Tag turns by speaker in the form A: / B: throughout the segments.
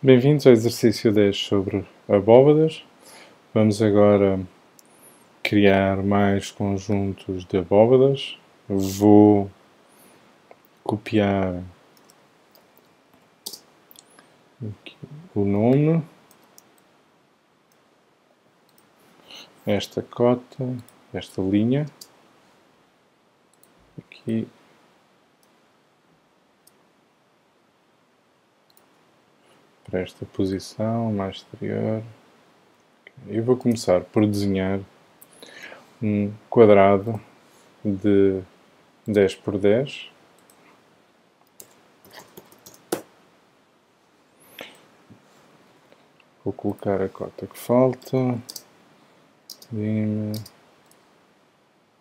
A: Bem-vindos ao exercício 10 sobre abóbadas. Vamos agora criar mais conjuntos de abóbadas. Vou copiar aqui o nome, esta cota, esta linha, aqui, para esta posição mais exterior. Eu vou começar por desenhar um quadrado de 10 por 10. Vou colocar a cota que falta.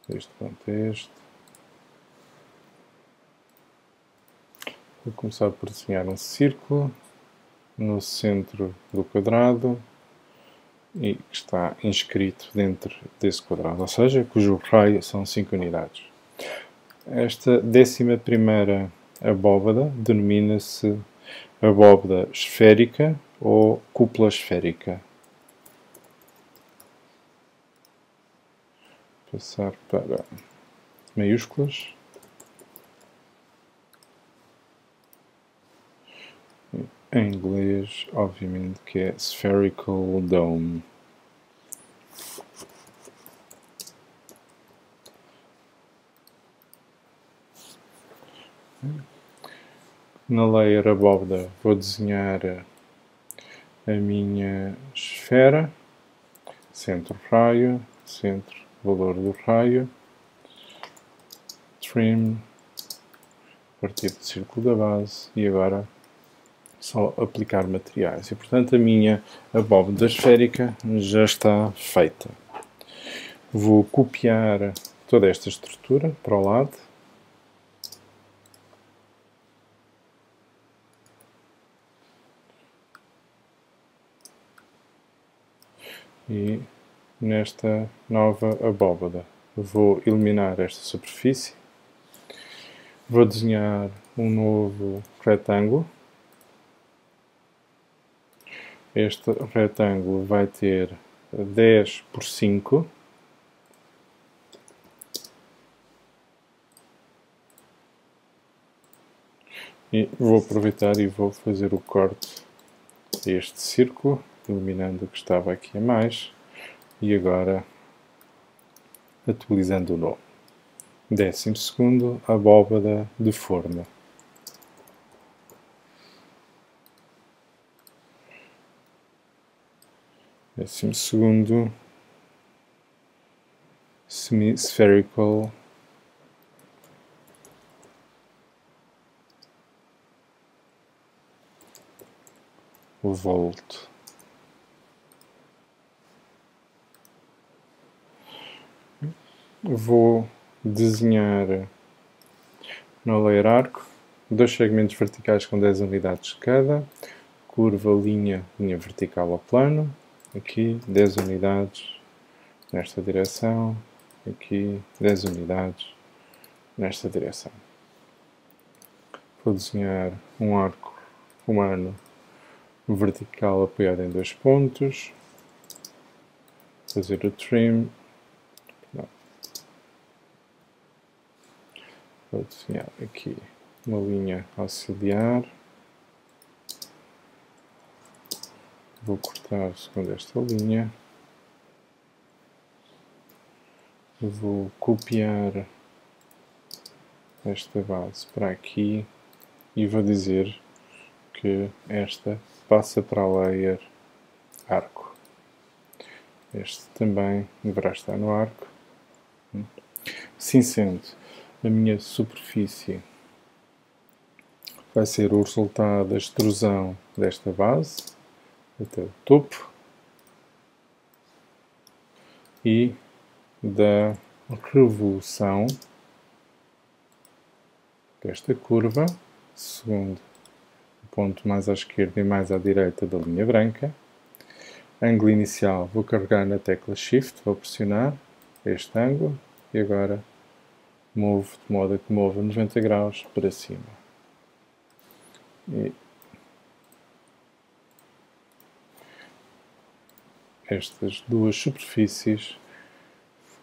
A: Este ponto é este. Vou começar por desenhar um círculo no centro do quadrado e que está inscrito dentro desse quadrado, ou seja, cujo raio são 5 unidades. Esta 11ª abóbada denomina-se abóbada esférica ou cúpula esférica. Passar para maiúsculas. Em inglês, obviamente, que é Spherical Dome. Na layer abóbada vou desenhar a minha esfera, centro raio, centro valor do raio, trim, partir do círculo da base e agora só aplicar materiais. E portanto a minha abóbada esférica já está feita. Vou copiar toda esta estrutura para o lado. E nesta nova abóbada vou eliminar esta superfície. Vou desenhar um novo retângulo. Este retângulo vai ter 10 por 5. E vou aproveitar e vou fazer o corte deste círculo, eliminando o que estava aqui a mais. E agora, atualizando o nome. 12º abóbada de forma. Segundo semi-spherical volt. Vou desenhar na layer arco 2 segmentos verticais com 10 unidades cada, curva, linha vertical ao plano, aqui 10 unidades nesta direção, aqui 10 unidades nesta direção. Vou desenhar um arco romano vertical apoiado em 2 pontos, fazer o trim. Vou desenhar aqui uma linha auxiliar. Vou cortar segundo esta linha. Vou copiar esta base para aqui e vou dizer que esta passa para a layer arco. Este também deverá estar no arco. Assim sendo, a minha superfície vai ser o resultado da extrusão desta base até o topo e da revolução desta curva, segundo o ponto mais à esquerda e mais à direita da linha branca. Ângulo inicial, vou carregar na tecla Shift, vou pressionar este ângulo e agora movo de modo a que mova 90 graus para cima. E estas duas superfícies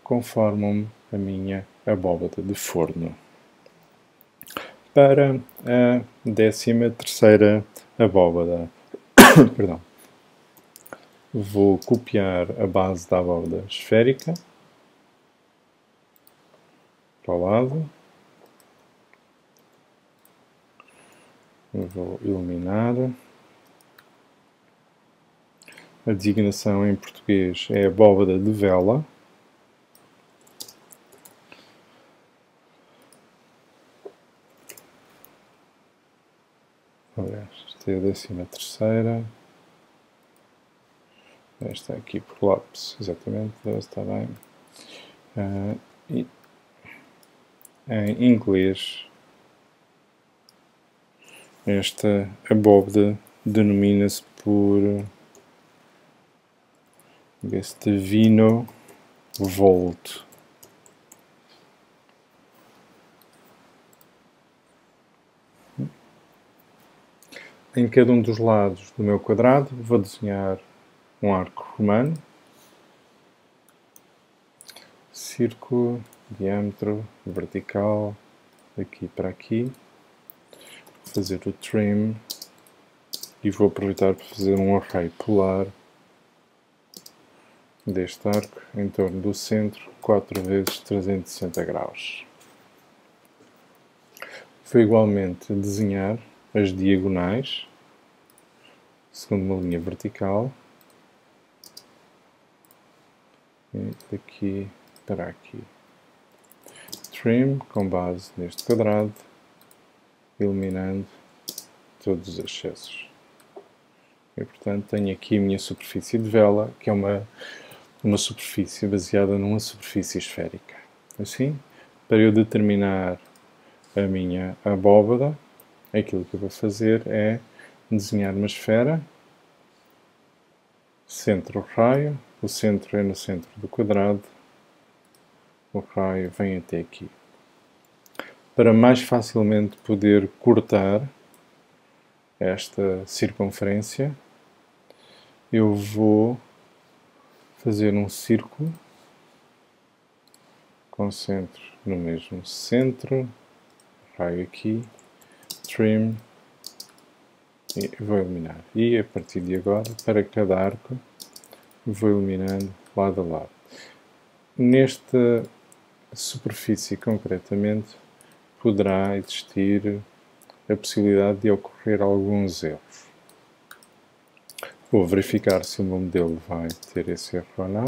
A: conformam a minha abóbada de forno. Para a 13ª abóbada, perdão, vou copiar a base da abóbada esférica para o lado. Vou iluminar. A designação em português é abóbada de vela. Aliás, esta é a 13ª. Esta aqui por lápis, exatamente, está bem. E em inglês, esta abóbada denomina-se por este Vino Volt. Em cada um dos lados do meu quadrado vou desenhar um arco romano, círculo, diâmetro, vertical, aqui para aqui. Vou fazer o trim e vou aproveitar para fazer um array polar deste arco em torno do centro, 4 vezes 360 graus. Vou igualmente desenhar as diagonais, segundo uma linha vertical, e daqui para aqui. Trim com base neste quadrado, eliminando todos os excessos. E portanto tenho aqui a minha superfície de vela, que é uma superfície baseada numa superfície esférica. Assim, para eu determinar a minha abóbada, aquilo que eu vou fazer é desenhar uma esfera, centro raio, o centro é no centro do quadrado, o raio vem até aqui. Para mais facilmente poder cortar esta circunferência, eu vou fazer um círculo com centro no mesmo centro, raio aqui, trim, e vou eliminar. E a partir de agora, para cada arco, vou eliminando lado a lado. Nesta superfície, concretamente, poderá existir a possibilidade de ocorrer alguns erros. Vou verificar se o meu modelo vai ter esse erro ou não.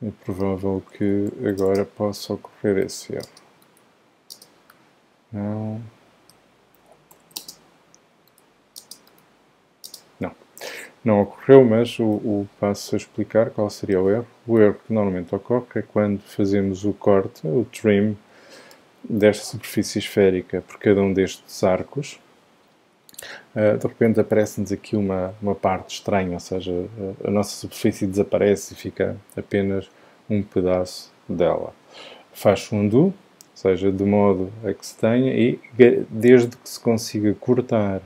A: É provável que agora possa ocorrer esse erro. Não. Não ocorreu, mas o passo a explicar qual seria o erro. O erro que normalmente ocorre é quando fazemos o corte, o trim, desta superfície esférica por cada um destes arcos. De repente aparece-nos aqui uma parte estranha, ou seja, a nossa superfície desaparece e fica apenas um pedaço dela. Faz um undo, ou seja, de modo a que se tenha, e desde que se consiga cortar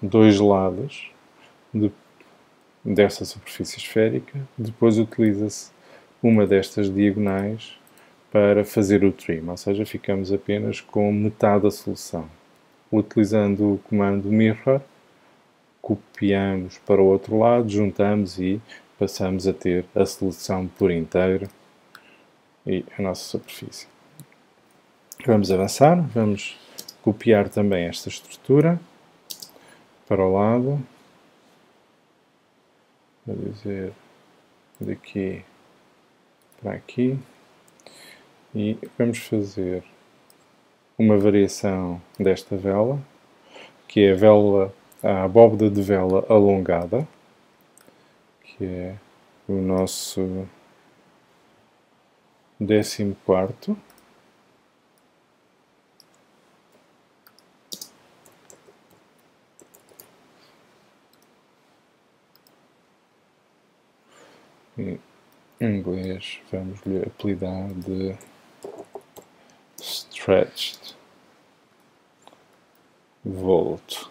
A: dois lados desta superfície esférica, depois utiliza-se uma destas diagonais para fazer o trim, ou seja, ficamos apenas com metade da solução. Utilizando o comando mirror, copiamos para o outro lado, juntamos e passamos a ter a solução por inteiro e a nossa superfície. Vamos avançar, vamos copiar também esta estrutura para o lado. Vou dizer daqui para aqui e vamos fazer uma variação desta vela, que é a abóbada de vela alongada, que é o nosso 14º. Em inglês vamos lhe apelidar de Stretched Volt.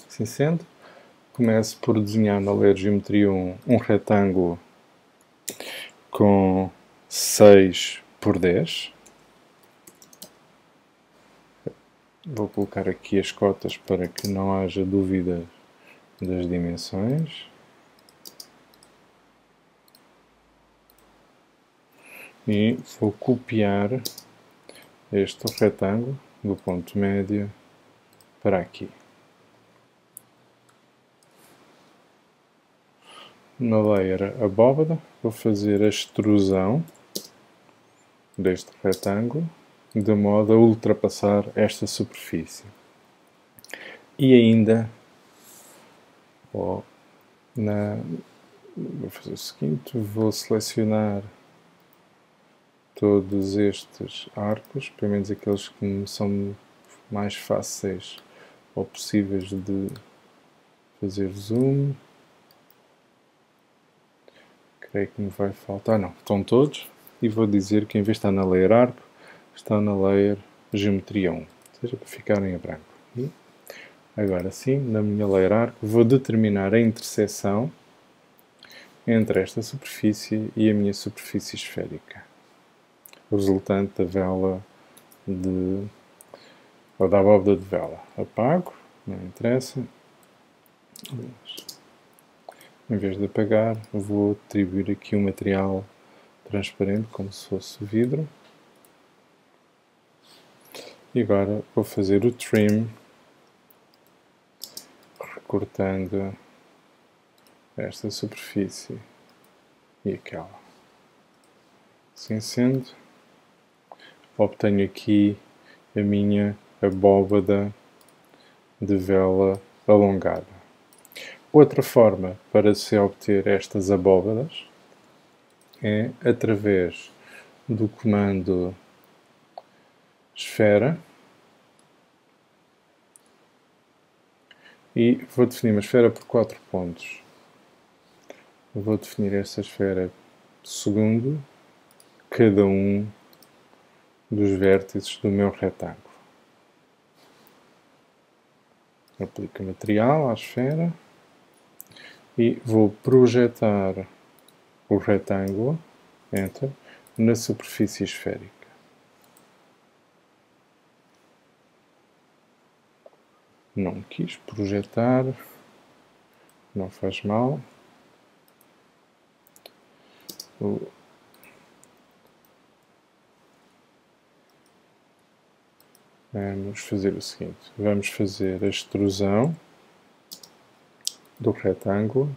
A: Assim sendo, começo por desenhar na Layer Geometry um retângulo com 6 por 10. Vou colocar aqui as cotas para que não haja dúvida das dimensões. E vou copiar este retângulo do ponto médio para aqui. Na layer abóbada, vou fazer a extrusão deste retângulo de modo a ultrapassar esta superfície. E ainda vou fazer o seguinte, vou selecionar todos estes arcos, pelo menos aqueles que me são mais fáceis ou possíveis de fazer zoom. Creio que me vai faltar, não, estão todos. E vou dizer que em vez de estar na layer arco, está na layer geometria 1, ou seja, para ficarem a branco. E agora sim, na minha layer arco, vou determinar a interseção entre esta superfície e a minha superfície esférica, resultante da vela ou da abóbada de vela. Apago, não interessa. Em vez de apagar, vou atribuir aqui um material transparente, como se fosse vidro. E agora vou fazer o trim, recortando esta superfície e aquela. Assim sendo, obtenho aqui a minha abóbada de vela alongada. Outra forma para se obter estas abóbadas é através do comando esfera, e vou definir uma esfera por 4 pontos. Vou definir esta esfera segundo cada um dos vértices do meu retângulo. Aplico material à esfera e vou projetar o retângulo, Enter, na superfície esférica. Não quis projetar, não faz mal. Vamos fazer o seguinte, vamos fazer a extrusão do retângulo.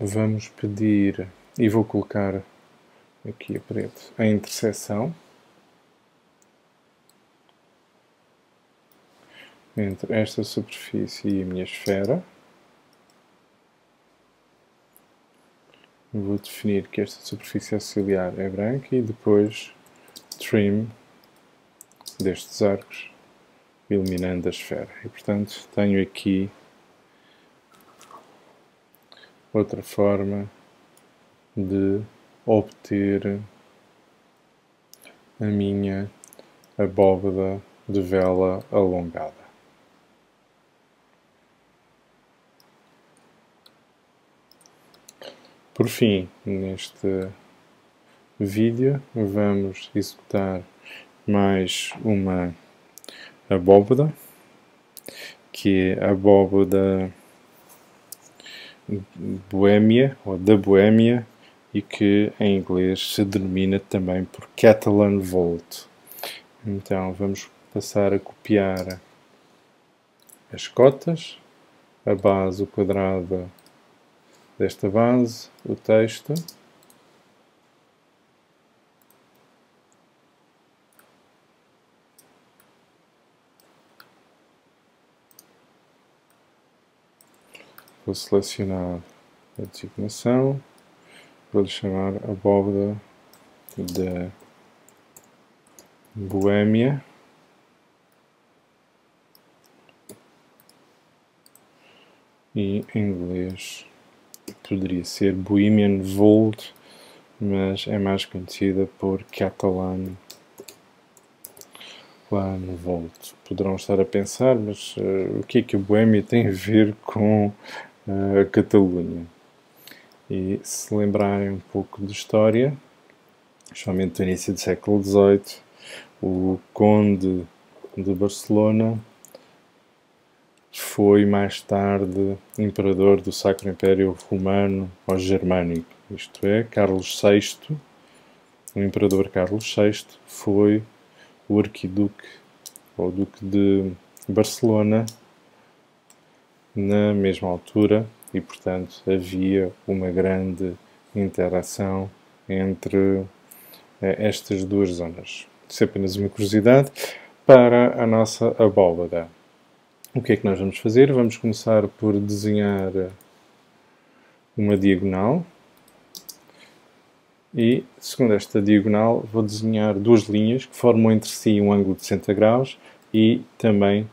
A: Vamos pedir, e vou colocar aqui a preto, a interseção entre esta superfície e a minha esfera. Vou definir que esta superfície auxiliar é branca e depois trim destes arcos, eliminando a esfera. E portanto tenho aqui outra forma de obter a minha abóbada de vela alongada. Por fim, neste vídeo, vamos executar mais uma abóbada, que é a abóbada Boêmia, ou da Boêmia, e que em inglês se denomina também por Catalan Volt. Então vamos passar a copiar as cotas, a base, o quadrado desta base, o texto. Vou selecionar a designação, vou-lhe chamar abóbada da Boêmia. E em inglês poderia ser Bohemian Volt, mas é mais conhecida por Catalan plano volto. Poderão estar a pensar, mas o que é que a Boémia tem a ver com a Catalunha? E se lembrarem um pouco de história, especialmente do início do século XVIII, o conde de Barcelona foi mais tarde imperador do Sacro Império Romano ou Germânico, isto é, Carlos VI, o imperador Carlos VI foi o arquiduque ou duque de Barcelona na mesma altura e, portanto, havia uma grande interação entre estas duas zonas. Isso é apenas uma curiosidade para a nossa abóbada. O que é que nós vamos fazer? Vamos começar por desenhar uma diagonal e, segundo esta diagonal, vou desenhar duas linhas que formam entre si um ângulo de 60 graus e também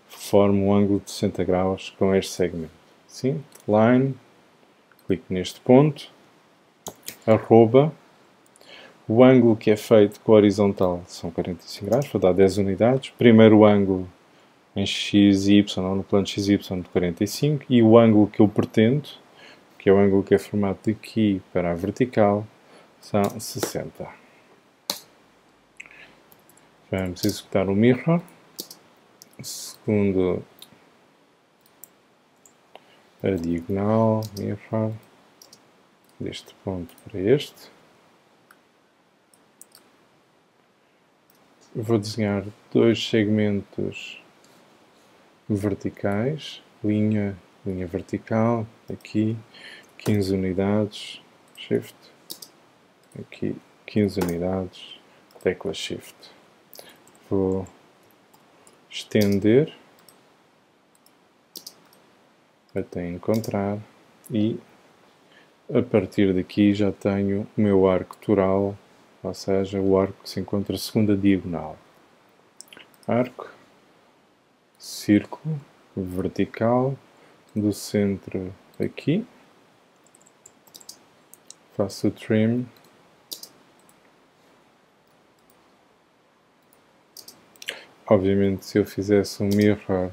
A: formam um ângulo de 60 graus com este segmento. Sim? Line, clico neste ponto, arroba, o ângulo que é feito com a horizontal são 45 graus, vou dar 10 unidades. Primeiro ângulo em x e y, ou no plano x e y de 45, e o ângulo que eu pretendo, que é o ângulo que é formado daqui para a vertical, são 60. Vamos executar o mirror. Segundo a diagonal, mirror, deste ponto para este. Vou desenhar dois segmentos verticais, linha vertical, aqui 15 unidades, Shift, aqui 15 unidades, tecla Shift. Vou estender até encontrar e a partir daqui já tenho o meu arco toral, ou seja, o arco que se encontra a segunda diagonal. Arco, círculo, vertical, do centro aqui, faço o trim, obviamente se eu fizesse um mirror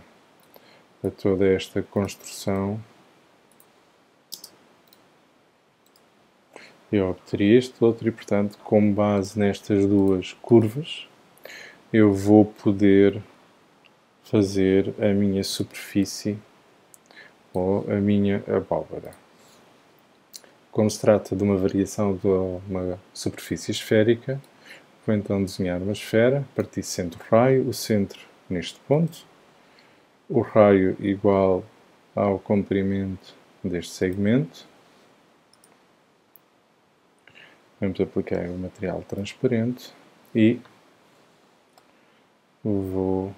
A: a toda esta construção, eu obteria este outro e, portanto, com base nestas duas curvas, eu vou poder fazer a minha superfície ou a minha abóbada. Como se trata de uma variação de uma superfície esférica, vou então desenhar uma esfera, partir centro-raio, o centro neste ponto, o raio igual ao comprimento deste segmento. Vamos aplicar o material transparente e vou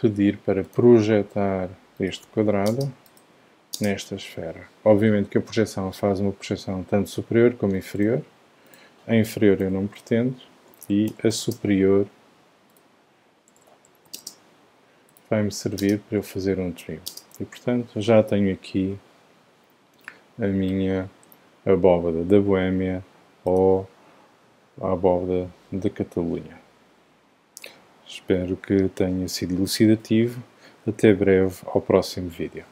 A: pedir para projetar este quadrado nesta esfera. Obviamente que a projeção faz uma projeção tanto superior como inferior. A inferior eu não pretendo e a superior vai-me servir para eu fazer um trim. E, portanto, já tenho aqui a minha abóbada da Boémia ou a abóbada da Catalunha. Espero que tenha sido elucidativo. Até breve ao próximo vídeo.